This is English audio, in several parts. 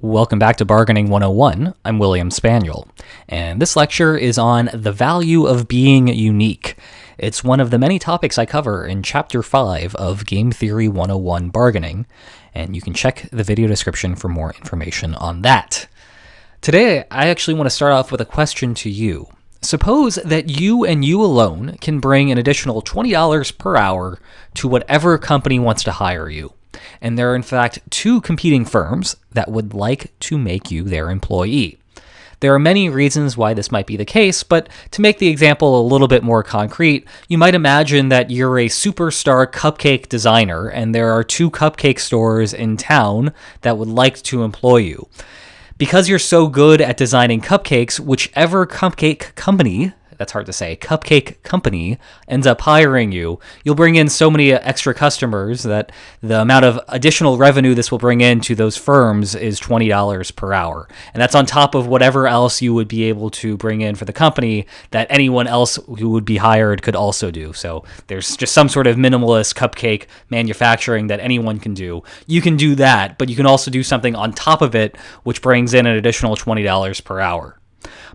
Welcome back to Bargaining 101. I'm William Spaniel, and this lecture is on the value of being unique. It's one of the many topics I cover in Chapter 5 of Game Theory 101 Bargaining, and you can check the video description for more information on that. Today, I actually want to start off with a question to you. Suppose that you and you alone can bring an additional $20 per hour to whatever company wants to hire you. And there are, in fact, two competing firms that would like to make you their employee. There are many reasons why this might be the case, but to make the example a little bit more concrete, you might imagine that you're a superstar cupcake designer and there are two cupcake stores in town that would like to employ you. Because you're so good at designing cupcakes, whichever cupcake company, that's hard to say, cupcake company ends up hiring you, you'll bring in so many extra customers that the amount of additional revenue this will bring in to those firms is $20 per hour. And that's on top of whatever else you would be able to bring in for the company that anyone else who would be hired could also do. So there's just some sort of minimalist cupcake manufacturing that anyone can do. You can do that, but you can also do something on top of it, which brings in an additional $20 per hour.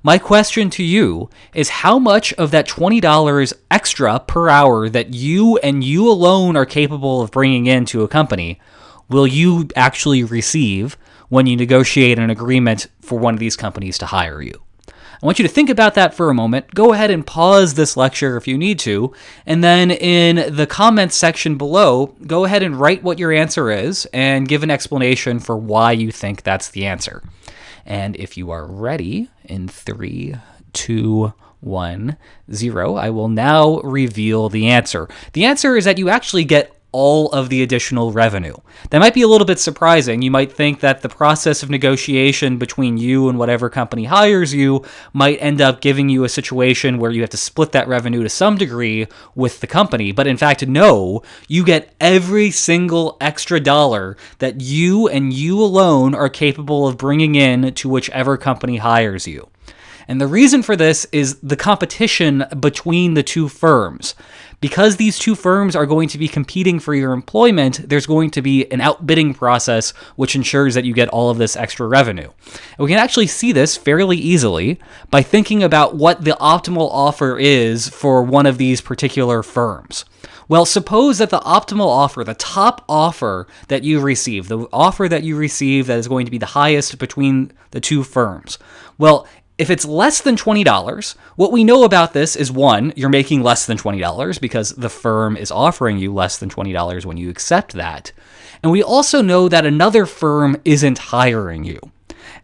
My question to you is how much of that $20 extra per hour that you and you alone are capable of bringing into a company will you actually receive when you negotiate an agreement for one of these companies to hire you? I want you to think about that for a moment. Go ahead and pause this lecture if you need to, and then in the comments section below, go ahead and write what your answer is and give an explanation for why you think that's the answer. And if you are ready, in 3, 2, 1, 0, I will now reveal the answer. The answer is that you actually get all of the additional revenue. That might be a little bit surprising. You might think that the process of negotiation between you and whatever company hires you might end up giving you a situation where you have to split that revenue to some degree with the company. But in fact, no, you get every single extra dollar that you and you alone are capable of bringing in to whichever company hires you. And the reason for this is the competition between the two firms. Because these two firms are going to be competing for your employment, there's going to be an outbidding process which ensures that you get all of this extra revenue. And we can actually see this fairly easily by thinking about what the optimal offer is for one of these particular firms. Well, suppose that the optimal offer, the top offer that you receive, the offer that you receive that is going to be the highest between the two firms. Well, if it's less than $20, what we know about this is, one, you're making less than $20 because the firm is offering you less than $20 when you accept that. And we also know that another firm isn't hiring you.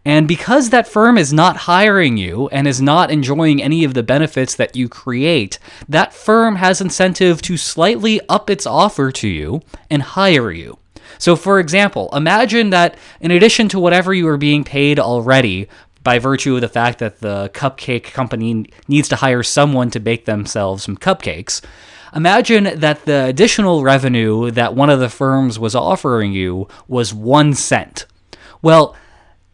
And because that firm is not hiring you and is not enjoying any of the benefits that you create, that firm has incentive to slightly up its offer to you and hire you. So for example, imagine that in addition to whatever you are being paid already, by virtue of the fact that the cupcake company needs to hire someone to bake themselves some cupcakes, imagine that the additional revenue that one of the firms was offering you was 1 cent. Well,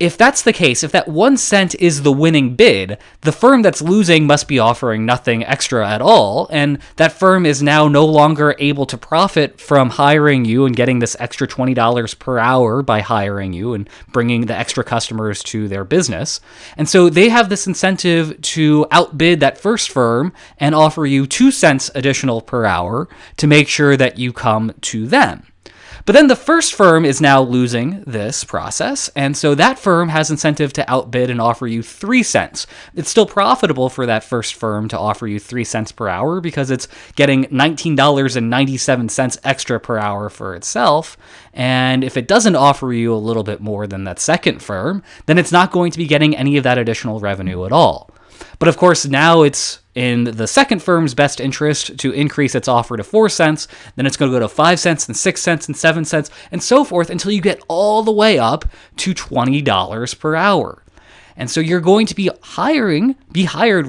if that's the case, if that 1 cent is the winning bid, the firm that's losing must be offering nothing extra at all, and that firm is now no longer able to profit from hiring you and getting this extra $20 per hour by hiring you and bringing the extra customers to their business. And so they have this incentive to outbid that first firm and offer you 2 cents additional per hour to make sure that you come to them. But then the first firm is now losing this process, and so that firm has incentive to outbid and offer you 3 cents. It's still profitable for that first firm to offer you 3 cents per hour because it's getting $19.97 extra per hour for itself, and if it doesn't offer you a little bit more than that second firm, then it's not going to be getting any of that additional revenue at all. But of course, now it's in the second firm's best interest to increase its offer to 4 cents, then it's going to go to 5 cents and 6 cents and 7 cents and so forth until you get all the way up to $20 per hour. And so you're going to be hired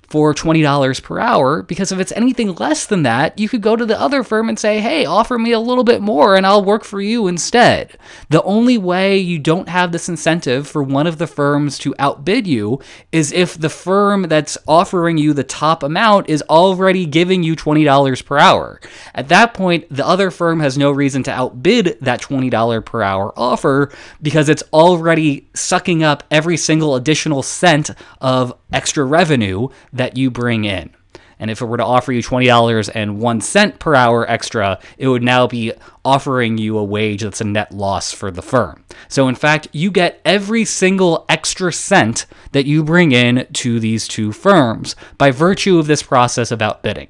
for $20 per hour, because if it's anything less than that, you could go to the other firm and say, hey, offer me a little bit more and I'll work for you instead. The only way you don't have this incentive for one of the firms to outbid you is if the firm that's offering you the top amount is already giving you $20 per hour. At that point, the other firm has no reason to outbid that $20 per hour offer because it's already sucking up every single additional cent of extra revenue that you bring in. And if it were to offer you $20.01 per hour extra, it would now be offering you a wage that's a net loss for the firm. So in fact, you get every single extra cent that you bring in to these two firms by virtue of this process of outbidding.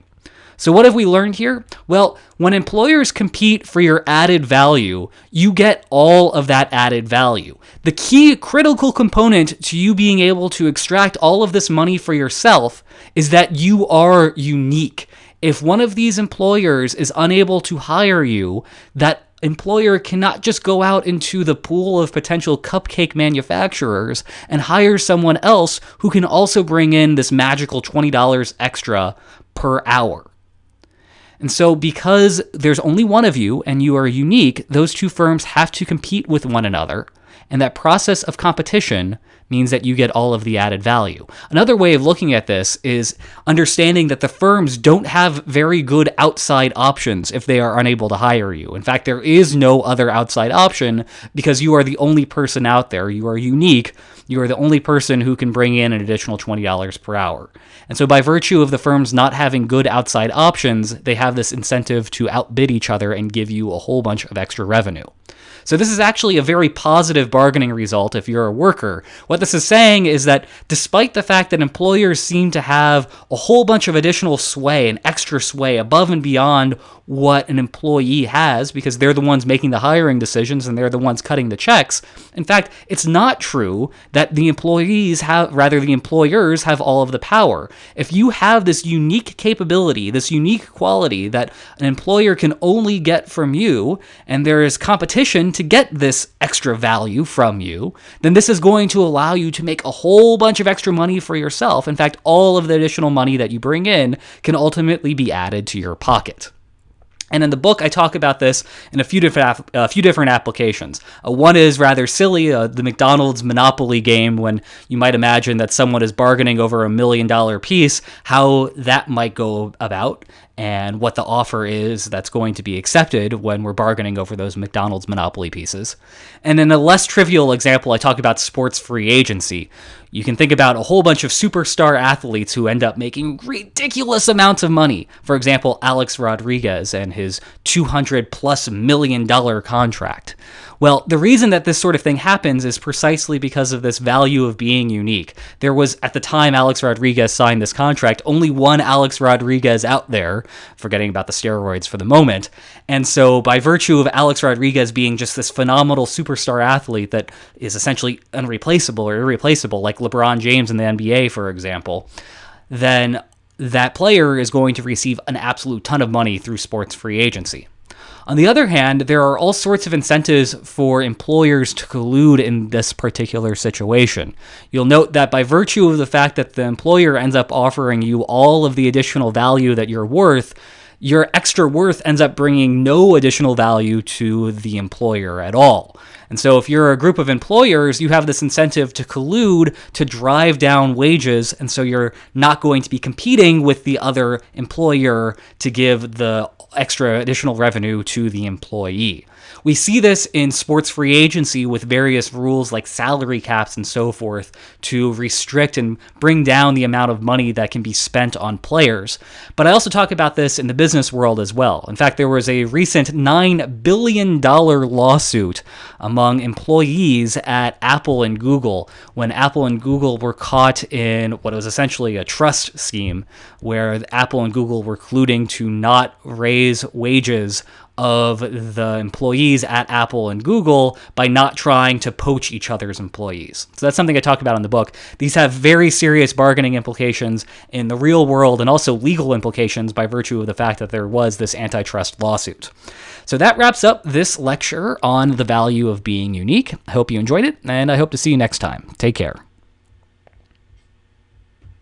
So what have we learned here? Well, when employers compete for your added value, you get all of that added value. The key critical component to you being able to extract all of this money for yourself is that you are unique. If one of these employers is unable to hire you, that employer cannot just go out into the pool of potential cupcake manufacturers and hire someone else who can also bring in this magical $20 extra per hour. And so because there's only one of you and you are unique, those two firms have to compete with one another. And that process of competition means that you get all of the added value. Another way of looking at this is understanding that the firms don't have very good outside options if they are unable to hire you. In fact, there is no other outside option because you are the only person out there. You are unique. You are the only person who can bring in an additional $20 per hour. And so by virtue of the firms not having good outside options, they have this incentive to outbid each other and give you a whole bunch of extra revenue. So this is actually a very positive bargaining result if you're a worker. What this is saying is that despite the fact that employers seem to have a whole bunch of additional sway and extra sway above and beyond what an employee has, because they're the ones making the hiring decisions and they're the ones cutting the checks. In fact, it's not true that the employers have all of the power. If you have this unique capability, this unique quality that an employer can only get from you, and there is competition to get this extra value from you, then this is going to allow you to make a whole bunch of extra money for yourself. In fact, all of the additional money that you bring in can ultimately be added to your pocket. And in the book, I talk about this in a few different applications. One is rather silly, the McDonald's Monopoly game, when you might imagine that someone is bargaining over $1 million piece, how that might go about, and what the offer is that's going to be accepted when we're bargaining over those McDonald's Monopoly pieces. And in a less trivial example, I talk about sports free agency. You can think about a whole bunch of superstar athletes who end up making ridiculous amounts of money. For example, Alex Rodriguez and his $200+ million contract. Well, the reason that this sort of thing happens is precisely because of this value of being unique. There was, at the time Alex Rodriguez signed this contract, only one Alex Rodriguez out there, forgetting about the steroids for the moment. And so by virtue of Alex Rodriguez being just this phenomenal superstar athlete that is essentially unreplaceable or irreplaceable, like LeBron James in the NBA, for example, then that player is going to receive an absolute ton of money through sports free agency. On the other hand, there are all sorts of incentives for employers to collude in this particular situation. You'll note that by virtue of the fact that the employer ends up offering you all of the additional value that you're worth, your extra worth ends up bringing no additional value to the employer at all. And so if you're a group of employers, you have this incentive to collude to drive down wages, and so you're not going to be competing with the other employer to give the extra additional revenue to the employee. We see this in sports free agency with various rules like salary caps and so forth to restrict and bring down the amount of money that can be spent on players. But I also talk about this in the business world as well. In fact, there was a recent $9 billion lawsuit among employees at Apple and Google when Apple and Google were caught in what was essentially a trust scheme where Apple and Google were colluding to not raise wages of the employees at Apple and Google by not trying to poach each other's employees. So that's something I talk about in the book. These have very serious bargaining implications in the real world and also legal implications by virtue of the fact that there was this antitrust lawsuit. So that wraps up this lecture on the value of being unique. I hope you enjoyed it, and I hope to see you next time. Take care.